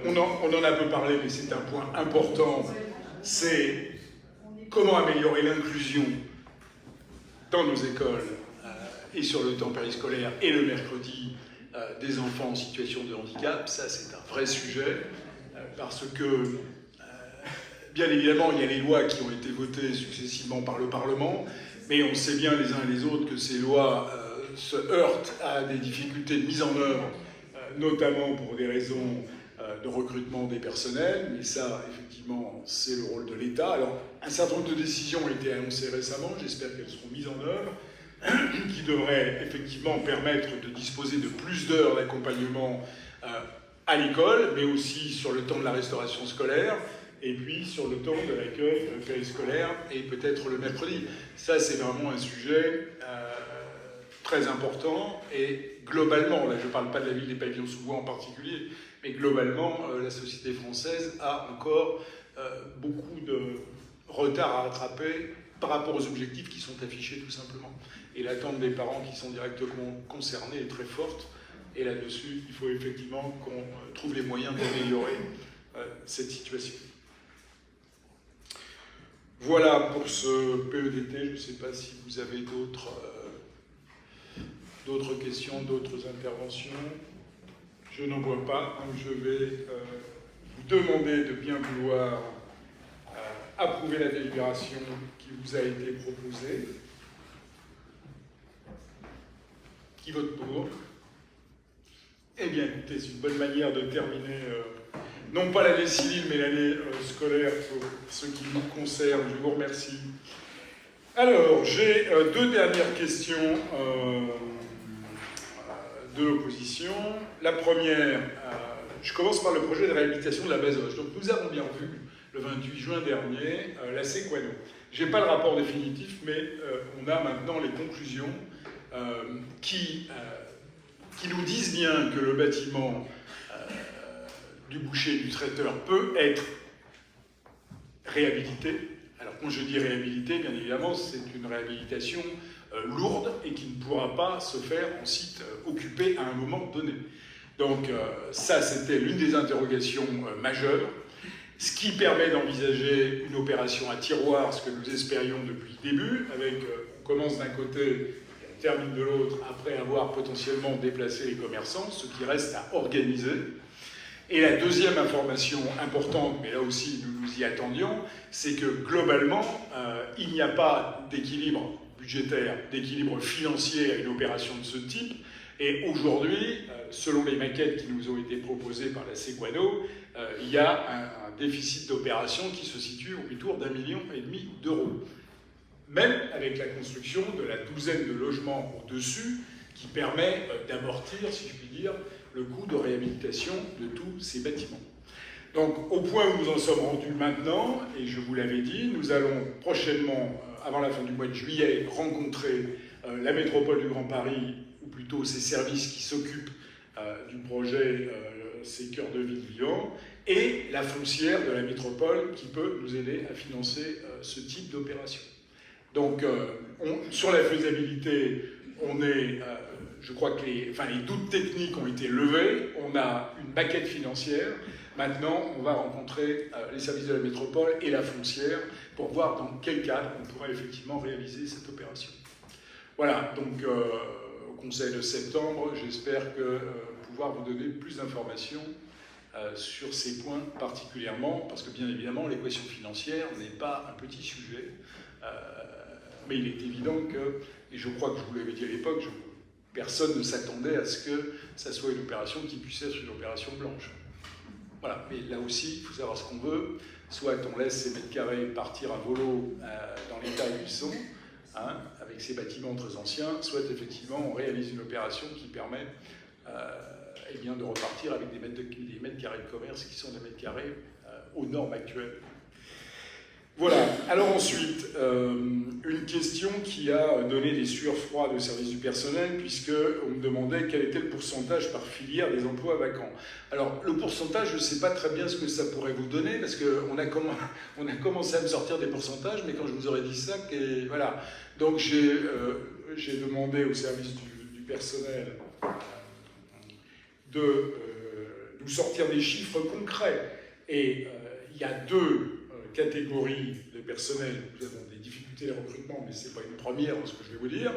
On en a peu parlé, mais c'est un point important, c'est comment améliorer l'inclusion dans nos écoles et sur le temps périscolaire et le mercredi des enfants en situation de handicap. Ça, c'est un vrai sujet, parce que, bien évidemment, il y a les lois qui ont été votées successivement par le Parlement, mais on sait bien les uns et les autres que ces lois se heurtent à des difficultés de mise en œuvre, notamment pour des raisons de recrutement des personnels, mais ça, effectivement, c'est le rôle de l'État. Alors, un certain nombre de décisions ont été annoncées récemment, j'espère qu'elles seront mises en œuvre, qui devraient effectivement permettre de disposer de plus d'heures d'accompagnement à l'école, mais aussi sur le temps de la restauration scolaire, et puis sur le temps de l'accueil périscolaire, et peut-être le mercredi. Ça, c'est vraiment un sujet très important, et globalement, là je ne parle pas de la ville des pavillons sous bois en particulier, mais globalement, la société française a encore beaucoup de retard à rattraper par rapport aux objectifs qui sont affichés tout simplement. Et l'attente des parents qui sont directement concernés est très forte, et là-dessus, il faut effectivement qu'on trouve les moyens d'améliorer cette situation. Voilà pour ce PEDT. Je ne sais pas si vous avez d'autres questions, d'autres interventions. Je n'en vois pas, donc je vais vous demander de bien vouloir approuver la délibération qui vous a été proposée. Qui vote pour? Eh bien, écoutez, c'est une bonne manière de terminer, non pas l'année civile, mais l'année scolaire pour ce qui nous concerne. Je vous remercie. Alors, j'ai deux dernières questions de l'opposition. La première, je commence par le projet de réhabilitation de la Bazoche. Donc, nous avons bien vu, le 28 juin dernier, la Sequano. Je n'ai pas le rapport définitif, mais on a maintenant les conclusions qui nous disent bien que le bâtiment du boucher et du traiteur peut être réhabilité. Alors quand je dis réhabilité, bien évidemment, c'est une réhabilitation lourde et qui ne pourra pas se faire en site occupé à un moment donné. Donc ça, c'était l'une des interrogations majeures, ce qui permet d'envisager une opération à tiroir, ce que nous espérions depuis le début, avec, on commence d'un côté, on termine de l'autre, après avoir potentiellement déplacé les commerçants, ce qui reste à organiser. Et la deuxième information importante, mais là aussi nous nous y attendions, c'est que globalement, il n'y a pas d'équilibre budgétaire, d'équilibre financier à une opération de ce type. Et aujourd'hui, selon les maquettes qui nous ont été proposées par la Sequano, il y a un déficit d'opération qui se situe autour d'1,5 million d'euros. Même avec la construction de la douzaine de logements au-dessus, qui permet d'amortir, si je puis dire, le coût de réhabilitation de tous ces bâtiments. Donc, au point où nous en sommes rendus maintenant, et je vous l'avais dit, nous allons prochainement, avant la fin du mois de juillet, rencontrer la métropole du Grand Paris, ou plutôt ses services qui s'occupent du projet Ces Cœurs de Ville vivants, et la foncière de la métropole qui peut nous aider à financer ce type d'opération. Donc, sur la faisabilité, on est... je crois que les doutes techniques ont été levés, on a une maquette financière. Maintenant, on va rencontrer les services de la métropole et la foncière pour voir dans quel cadre on pourrait effectivement réaliser cette opération. Voilà, donc au Conseil de septembre, j'espère pouvoir vous donner plus d'informations sur ces points particulièrement, parce que bien évidemment, l'équation financière n'est pas un petit sujet, mais il est évident que, et je crois que je vous l'avais dit à l'époque, personne ne s'attendait à ce que ça soit une opération qui puisse être une opération blanche. Voilà, mais là aussi, il faut savoir ce qu'on veut. Soit on laisse ces mètres carrés partir à volo dans l'état où ils sont, hein, avec ces bâtiments très anciens, soit effectivement on réalise une opération qui permet eh bien, de repartir avec des mètres carrés de commerce qui sont des mètres carrés aux normes actuelles. Voilà. Alors ensuite, une question qui a donné des sueurs froides au service du personnel, puisqu'on me demandait quel était le pourcentage par filière des emplois vacants. Alors, le pourcentage, je ne sais pas très bien ce que ça pourrait vous donner, parce qu'on a commencé à me sortir des pourcentages, mais quand je vous aurais dit ça, voilà. Donc j'ai demandé au service du personnel de nous sortir des chiffres concrets. Et il y a deux catégories de personnel. Nous avons des difficultés de recrutement, mais ce n'est pas une première, ce que je vais vous dire.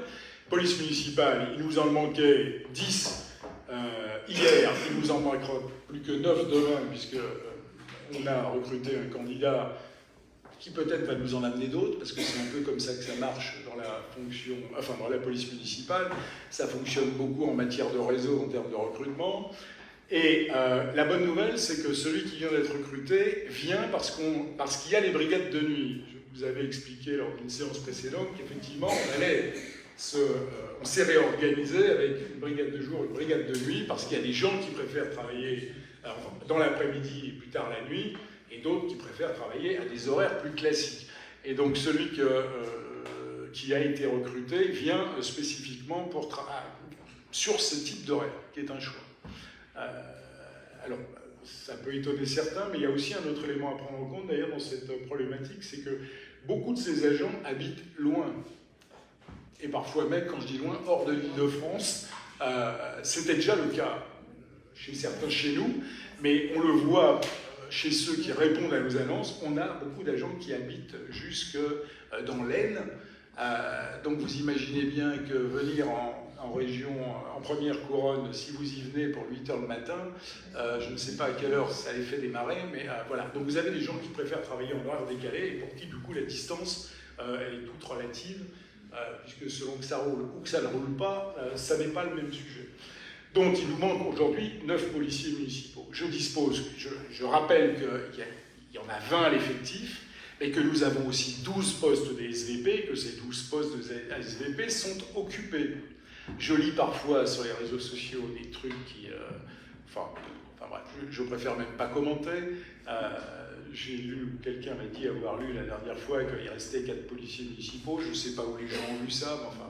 Police municipale, il nous en manquait 10 hier, il nous en manquera plus que 9 demain, puisqu'on a recruté un candidat qui peut-être va nous en amener d'autres, parce que c'est un peu comme ça que ça marche dans la fonction, enfin dans la police municipale. Ça fonctionne beaucoup en matière de réseau en termes de recrutement. Et la bonne nouvelle, c'est que celui qui vient d'être recruté vient parce qu'il y a les brigades de nuit. Je vous avais expliqué lors d'une séance précédente qu'effectivement, on s'est réorganisé avec une brigade de jour et une brigade de nuit, parce qu'il y a des gens qui préfèrent travailler dans l'après-midi et plus tard la nuit, et d'autres qui préfèrent travailler à des horaires plus classiques. Et donc celui qui a été recruté vient spécifiquement sur ce type d'horaire, qui est un choix. Alors, ça peut étonner certains, mais il y a aussi un autre élément à prendre en compte, d'ailleurs, dans cette problématique, c'est que beaucoup de ces agents habitent loin. Et parfois même, quand je dis loin, hors de l'Île-de-France, c'était déjà le cas chez certains chez nous, mais on le voit chez ceux qui répondent à nos annonces, on a beaucoup d'agents qui habitent jusque dans l'Aisne. Donc vous imaginez bien que venir en région, en première couronne, si vous y venez pour 8 h le matin, je ne sais pas à quelle heure ça les fait démarrer, mais voilà. Donc vous avez des gens qui préfèrent travailler en horaire décalé et pour qui, du coup, la distance, elle est toute relative, puisque selon que ça roule ou que ça ne roule pas, ça n'est pas le même sujet. Donc il nous manque aujourd'hui 9 policiers municipaux. Je rappelle qu'il y en a 20 à l'effectif, et que nous avons aussi 12 postes des SVP, que ces 12 postes de SVP sont occupés. Je lis parfois sur les réseaux sociaux des trucs qui... Enfin bref, je préfère même pas commenter. J'ai lu, quelqu'un m'a dit avoir lu la dernière fois qu'il restait 4 policiers municipaux. Je ne sais pas où les gens ont lu ça, mais enfin,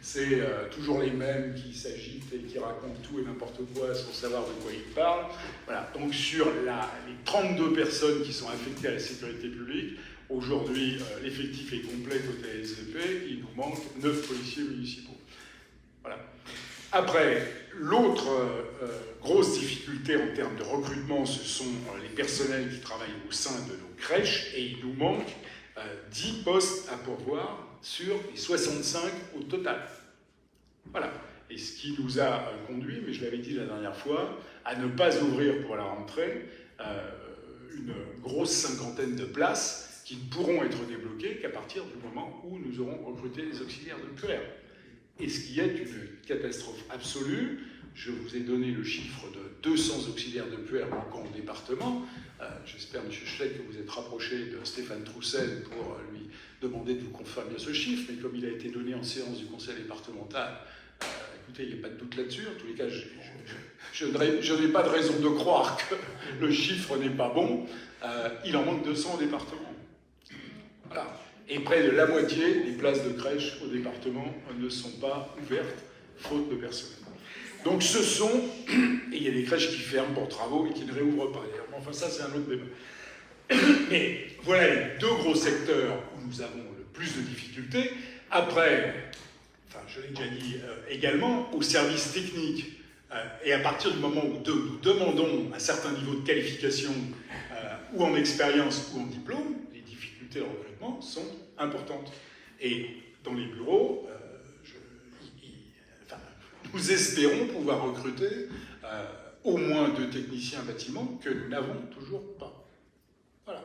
c'est toujours les mêmes qui s'agitent et qui racontent tout et n'importe quoi sans savoir de quoi ils parlent. Voilà. Donc sur les 32 personnes qui sont affectées à la sécurité publique, aujourd'hui l'effectif est complet côté SVP, il nous manque 9 policiers municipaux. Voilà. Après, l'autre grosse difficulté en termes de recrutement, ce sont les personnels qui travaillent au sein de nos crèches, et il nous manque 10 postes à pourvoir sur les 65 au total. Voilà. Et ce qui nous a conduit, mais je l'avais dit la dernière fois, à ne pas ouvrir pour la rentrée une grosse cinquantaine de places qui ne pourront être débloquées qu'à partir du moment où nous aurons recruté les auxiliaires de puère. Et ce qui est une catastrophe absolue, je vous ai donné le chiffre de 200 auxiliaires de puère manquant au département. J'espère, M. Schleck, que vous êtes rapproché de Stéphane Troussel pour lui demander de vous confirmer ce chiffre, mais comme il a été donné en séance du conseil départemental, écoutez, il n'y a pas de doute là-dessus. En tous les cas, je n'ai pas de raison de croire que le chiffre n'est pas bon. Il en manque 200 au département. Voilà. Et près de la moitié des places de crèche au département ne sont pas ouvertes, faute de personnel. Donc ce sont... Et il y a des crèches qui ferment pour travaux et qui ne réouvrent pas. Enfin, ça, c'est un autre débat. Mais voilà les deux gros secteurs où nous avons le plus de difficultés. Après, enfin, je l'ai déjà dit également, au service technique, et à partir du moment où nous demandons un certain niveau de qualification, ou en expérience ou en diplôme, les difficultés de recrutement sont importantes. Et dans les bureaux, nous espérons pouvoir recruter au moins 2 techniciens bâtiment que nous n'avons toujours pas. Voilà.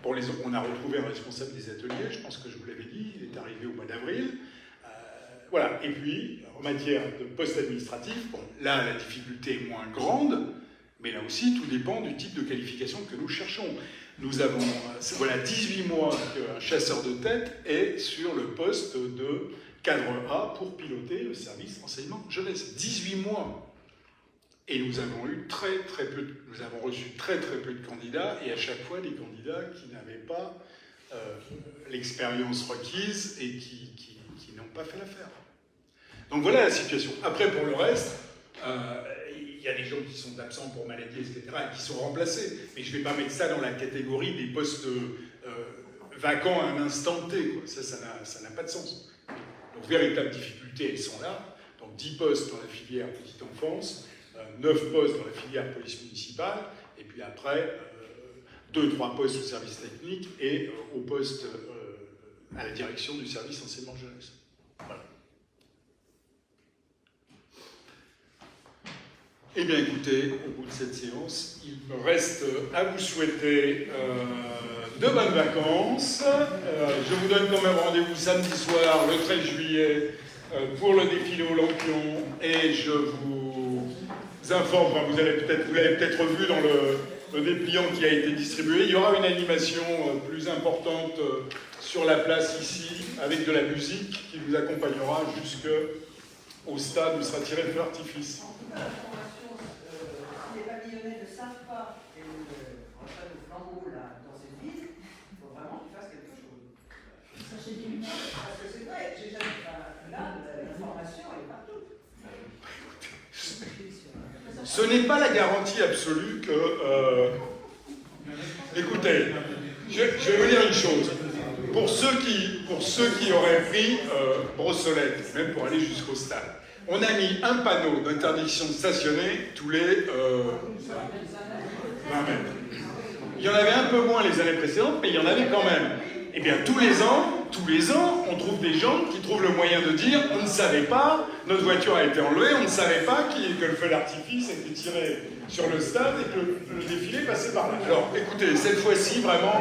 Pour on a retrouvé un responsable des ateliers, je pense que je vous l'avais dit, il est arrivé au mois d'avril. Voilà. Et puis, en matière de poste administratif, bon, là, la difficulté est moins grande, mais là aussi, tout dépend du type de qualification que nous cherchons. Nous avons, voilà, 18 mois qu'un chasseur de tête est sur le poste de cadre A pour piloter le service enseignement jeunesse. 18 mois. Et nous avons eu nous avons reçu très peu de candidats, et à chaque fois des candidats qui n'avaient pas l'expérience requise et qui n'ont pas fait l'affaire. Donc voilà la situation. Après, pour le reste, il y a des gens qui sont absents pour maladie, etc., et qui sont remplacés. Mais je ne vais pas mettre ça dans la catégorie des postes vacants à un instant T, quoi. Ça n'a pas de sens. Donc, véritables difficultés, elles sont là. Donc, 10 postes dans la filière petite enfance, 9 postes dans la filière police municipale, et puis après, 2-3 postes au service technique et au poste à la direction du service enseignement jeunesse. Voilà. Eh bien, écoutez, au bout de cette séance, il me reste à vous souhaiter de bonnes vacances. Je vous donne quand même rendez-vous samedi soir, le 13 juillet, pour le défilé au Lampion. Et je vous informe, vous l'avez peut-être vu dans le dépliant qui a été distribué, il y aura une animation plus importante sur la place ici, avec de la musique qui vous accompagnera jusqu'au stade où sera tiré le feu d'artifice. Les pavillonnais ne savent pas rentrer au flambeau là, dans cette ville, il faut vraiment qu'ils fassent quelque chose. Parce que c'est vrai, j'ai jamais. Là, l'information est partout. Ce n'est pas la garantie absolue que... Écoutez, je vais vous dire une chose. Pour ceux qui auraient pris Brossolette, même pour aller jusqu'au stade, on a mis un panneau d'interdiction de stationner tous les 20 mètres. Il y en avait un peu moins les années précédentes, mais il y en avait quand même. Eh bien, tous les ans, on trouve des gens qui trouvent le moyen de dire « on ne savait pas, notre voiture a été enlevée, on ne savait pas que le feu d'artifice était tiré sur le stade et que le défilé passait par là ». Alors, écoutez, cette fois-ci, vraiment...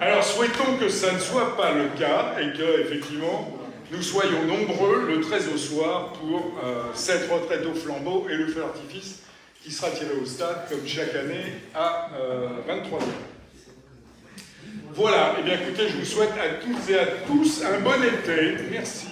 Alors, souhaitons que ça ne soit pas le cas et que, effectivement, nous soyons nombreux le 13 au soir pour cette retraite au flambeau et le feu d'artifice qui sera tiré au stade, comme chaque année, à 23h. Voilà, et bien écoutez, je vous souhaite à toutes et à tous un bon été. Merci.